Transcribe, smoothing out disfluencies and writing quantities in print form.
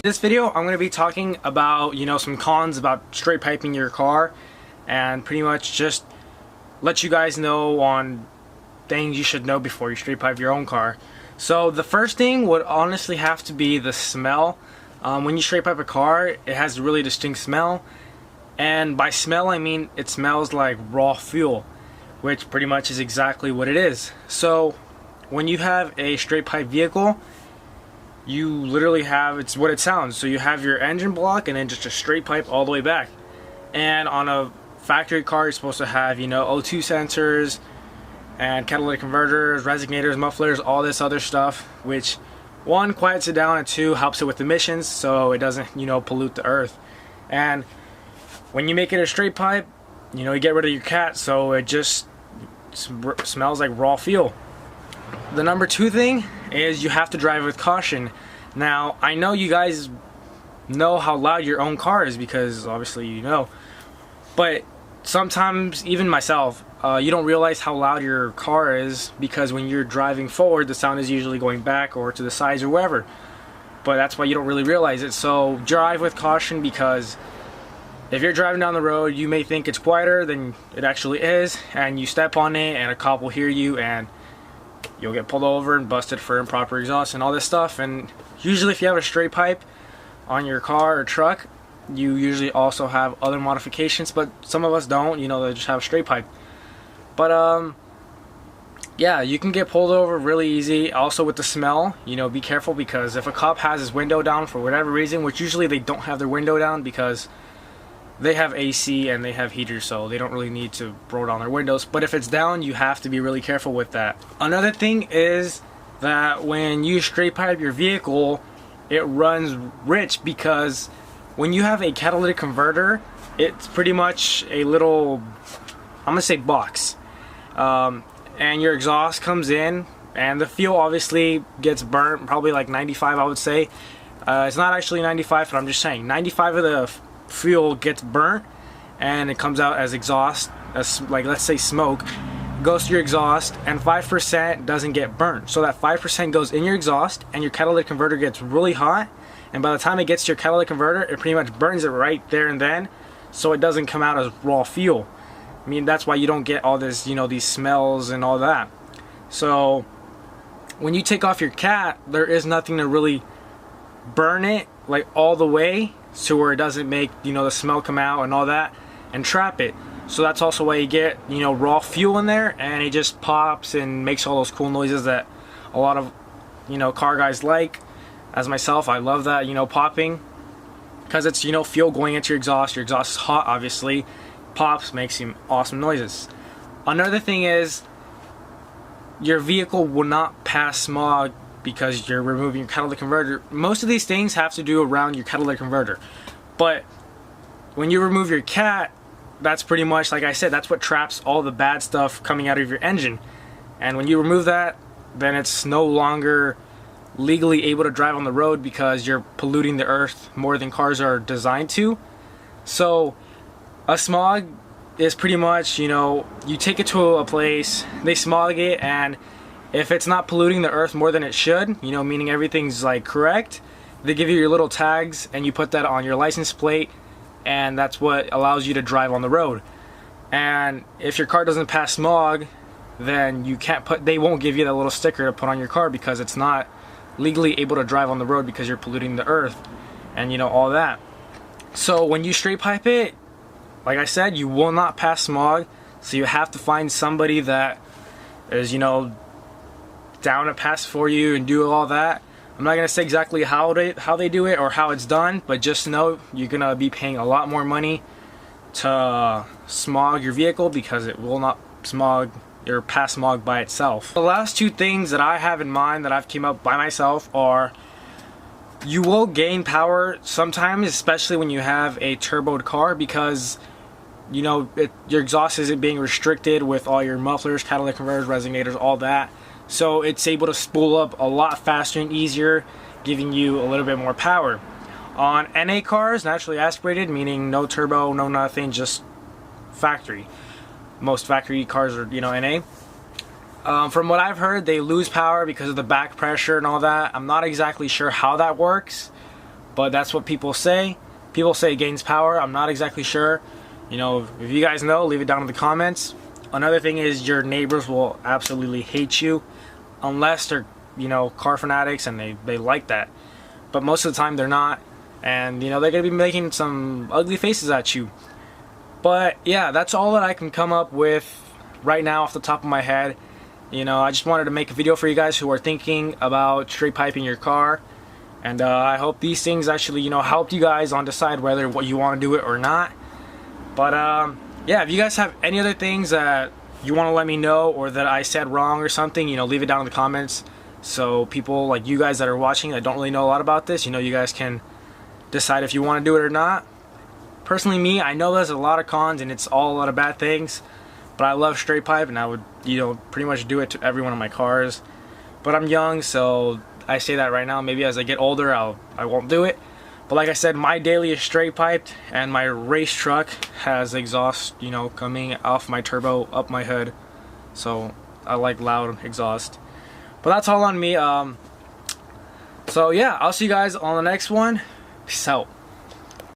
This video I'm going to be talking about, some cons about straight piping your car, and pretty much just let you guys know on things you should know before you straight pipe your own car. So the first thing would honestly have to be the smell. When you straight pipe a car, it has a really distinct smell, and by smell I mean it smells like raw fuel, which pretty much is exactly what it is. So when you have a straight pipe vehicle, you literally have, it's what it sounds. So you have your engine block and then just a straight pipe all the way back. And on a factory car, you're supposed to have, O2 sensors and catalytic converters, resonators, mufflers, all this other stuff, which one, quiets it down, and two, helps it with emissions so it doesn't, pollute the earth. And when you make it a straight pipe, you get rid of your cat, so it just smells like raw fuel. The number two thing is you have to drive with caution. Now, I know you guys know how loud your own car is because obviously you know, but sometimes, even myself, you don't realize how loud your car is because when you're driving forward, the sound is usually going back or to the sides or wherever. But that's why you don't really realize it. So drive with caution, because if you're driving down the road, you may think it's quieter than it actually is, and you step on it and a cop will hear you and you'll get pulled over and busted for improper exhaust and all this stuff. And usually if you have a straight pipe on your car or truck, you usually also have other modifications, but some of us don't, they just have a straight pipe. But yeah, you can get pulled over really easy. Also with the smell, be careful, because if a cop has his window down for whatever reason, which usually they don't have their window down because they have AC and they have heaters, so they don't really need to roll down their windows. But if it's down, you have to be really careful with that. Another thing is that when you straight pipe your vehicle, it runs rich, because when you have a catalytic converter, it's pretty much a little, I'm gonna say, box. And your exhaust comes in and the fuel obviously gets burnt, probably like 95, I would say. It's not actually 95, but I'm just saying 95 of the fuel gets burnt and it comes out as exhaust, as like, let's say, smoke, goes through your exhaust, and 5% doesn't get burnt. So that 5% goes in your exhaust and your catalytic converter gets really hot, and by the time it gets to your catalytic converter, it pretty much burns it right there and then, so it doesn't come out as raw fuel. I mean, that's why you don't get all this, these smells and all that. So when you take off your cat, there is nothing to really burn it like all the way to where it doesn't make the smell come out and all that and trap it. So that's also why you get raw fuel in there, and it just pops and makes all those cool noises that a lot of car guys like. As myself, I love that popping, because it's fuel going into your exhaust. Your exhaust is hot, obviously, pops, makes some awesome noises. Another thing is your vehicle will not pass smog because you're removing your catalytic converter. Most of these things have to do around your catalytic converter, but when you remove your cat, that's pretty much, like I said, that's what traps all the bad stuff coming out of your engine. And when you remove that, then it's no longer legally able to drive on the road because you're polluting the earth more than cars are designed to. So a smog is pretty much, you take it to a place, they smog it, and if it's not polluting the earth more than it should, meaning everything's like correct, they give you your little tags and you put that on your license plate, and that's what allows you to drive on the road. And if your car doesn't pass smog, then they won't give you that little sticker to put on your car because it's not legally able to drive on the road because you're polluting the earth and all that. So when you straight pipe it, like I said, you will not pass smog, so you have to find somebody that is down to pass for you and do all that. I'm not gonna say exactly how they do it or how it's done, but just know you're gonna be paying a lot more money to smog your vehicle because it will not smog or pass smog by itself. The last two things that I have in mind that I've came up by myself are, you will gain power sometimes, especially when you have a turboed car, because your exhaust isn't being restricted with all your mufflers, catalytic converters, resonators, all that. So it's able to spool up a lot faster and easier, giving you a little bit more power. On NA cars, naturally aspirated, meaning no turbo, no nothing, just factory. Most factory cars are, NA. From what I've heard, they lose power because of the back pressure and all that. I'm not exactly sure how that works, but that's what people say. People say it gains power. I'm not exactly sure. You know, if you guys know, leave it down in the comments. Another thing is your neighbors will absolutely hate you unless they're, you know, car fanatics and they like that. But most of the time they're not, and you know, they're gonna be making some ugly faces at you. But yeah, that's all that I can come up with right now off the top of my head. You know, I just wanted to make a video for you guys who are thinking about straight piping your car, and I hope these things actually, you know, helped you guys on decide whether what you want to do it or not. But yeah, if you guys have any other things that you want to let me know, or that I said wrong or something, you know, leave it down in the comments, so people like you guys that are watching that don't really know a lot about this, you know, you guys can decide if you want to do it or not. Personally, me, I know there's a lot of cons and it's all a lot of bad things, but I love straight pipe, and I would, you know, pretty much do it to every one of my cars. But I'm young, so I say that right now. Maybe as I get older, I won't do it. But like I said, my daily is straight piped, and my race truck has exhaust, you know, coming off my turbo up my hood. So I like loud exhaust. But that's all on me. So yeah, I'll see you guys on the next one. Peace out.